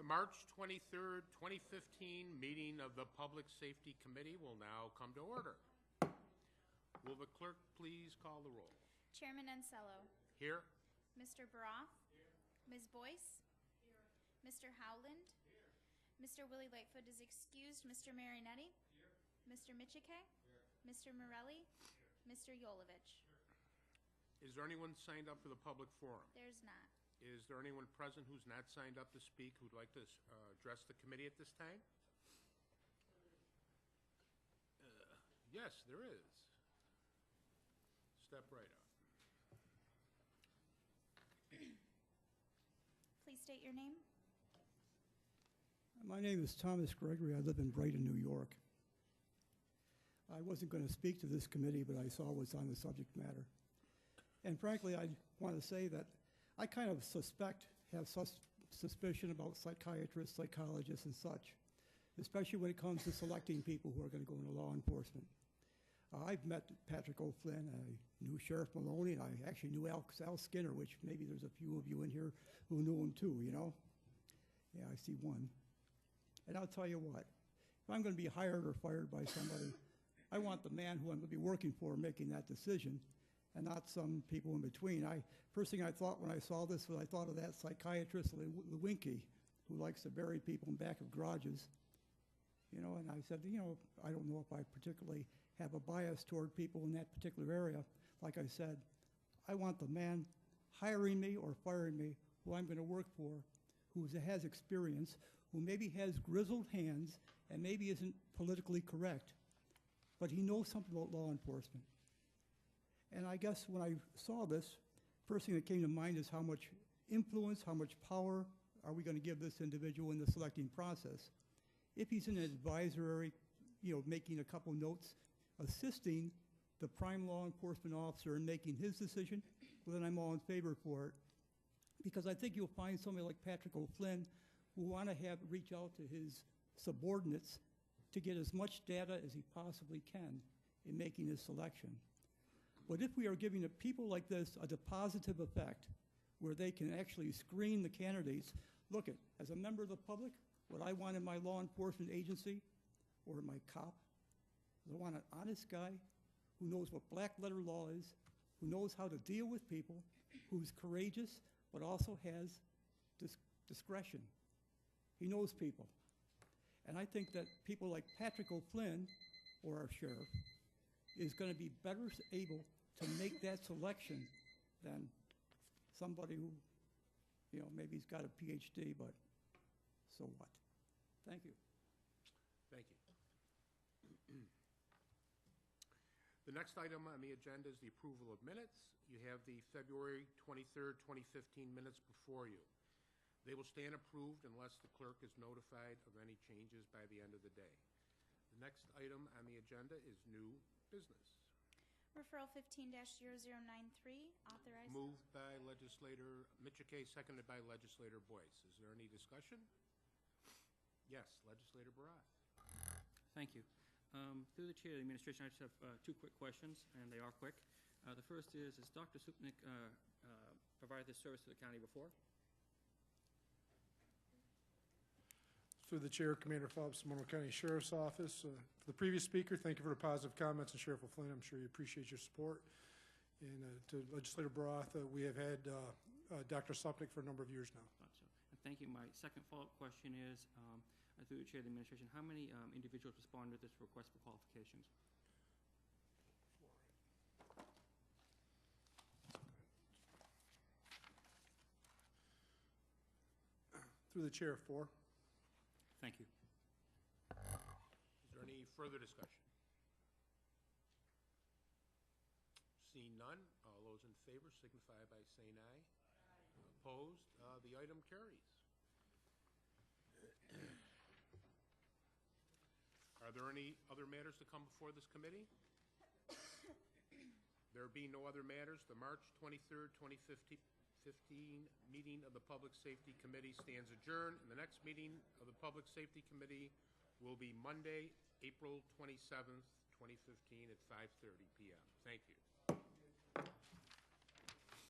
March 23rd, 2015 meeting of the Public Safety Committee will now come to order. Will the clerk please call the roll? Chairman Ansello. Here. Mr. Baroff. Here. Ms. Boyce. Here. Mr. Howland. Here. Mr. Willie Lightfoot is excused. Mr. Marinetti. Here. Mr. Michike. Here. Mr. Morelli. Here. Mr. Yolovich. Here. Is there anyone signed up for the public forum? There's not. Is there anyone present who's not signed up to speak who'd like to address the committee at this time? Yes, there is. Step right up. Please state your name. My name is Thomas Gregory. I live in Brighton, New York. I wasn't going to speak to this committee, but I saw what's on the subject matter. And frankly, I want to say that I kind of have suspicion about psychiatrists, psychologists, and such, especially when it comes to selecting people who are going to go into law enforcement. I've met Patrick O'Flynn, I knew Sheriff Maloney, and I actually knew Al Skinner, which maybe there's a few of you in here who knew him too, you know? Yeah, I see one. And I'll tell you what, if I'm going to be hired or fired by somebody, I want the man who I'm going to be working for making that decision, and not some people in between. First thing I thought when I saw this was I thought of that psychiatrist, Lewinsky, who likes to bury people in back of garages. You know, and I said, you know, I don't know if I particularly have a bias toward people in that particular area. Like I said, I want the man hiring me or firing me who I'm going to work for, who has experience, who maybe has grizzled hands and maybe isn't politically correct, but he knows something about law enforcement. And I guess when I saw this, first thing that came to mind is how much influence, how much power are we going to give this individual in the selecting process. If he's in an advisory, you know, making a couple notes, assisting the prime law enforcement officer in making his decision, well, then I'm all in favor for it. Because I think you'll find somebody like Patrick O'Flynn who want to reach out to his subordinates to get as much data as he possibly can in making his selection. But if we are giving people like this a positive effect, where they can actually screen the candidates, look at, as a member of the public, what I want in my law enforcement agency or my cop is I want an honest guy who knows what black letter law is, who knows how to deal with people, who's courageous, but also has discretion. He knows people. And I think that people like Patrick O'Flynn, or our sheriff, is going to be better able to make that selection than somebody who, you know, maybe he's got a PhD, but so what? Thank you. Thank you. The next item on the agenda is the approval of minutes. You have the February 23rd, 2015 minutes before you. They will stand approved unless the clerk is notified of any changes by the end of the day. The next item on the agenda is new business. Referral 15-0093, authorized. Moved by Legislator Michike, seconded by Legislator Boyce. Is there any discussion? Yes, Legislator Baroff. Thank you. Through the chair of the administration, I just have two quick questions, and they are quick. The first is Dr. Supnick provided this service to the county before? Through the chair, Commander Phelps, Monroe County Sheriff's Office. For the previous speaker, thank you for the positive comments, and Sheriff O'Flynn, I'm sure you appreciate your support. And to Legislator Baroth, we have had Dr. Supnick for a number of years now. Gotcha. And thank you. My second follow-up question is, through the chair of the administration, how many individuals responded to this request for qualifications? Through the chair, 4. Thank you. Is there any further discussion? Seeing none, all those in favor signify by saying aye. Aye. Opposed? The item carries. Are there any other matters to come before this committee? There being no other matters, the March 23rd, 2015 meeting of the Public Safety Committee stands adjourned, and the next meeting of the Public Safety Committee will be Monday, April 27th, 2015 at 5:30 p.m. Thank you.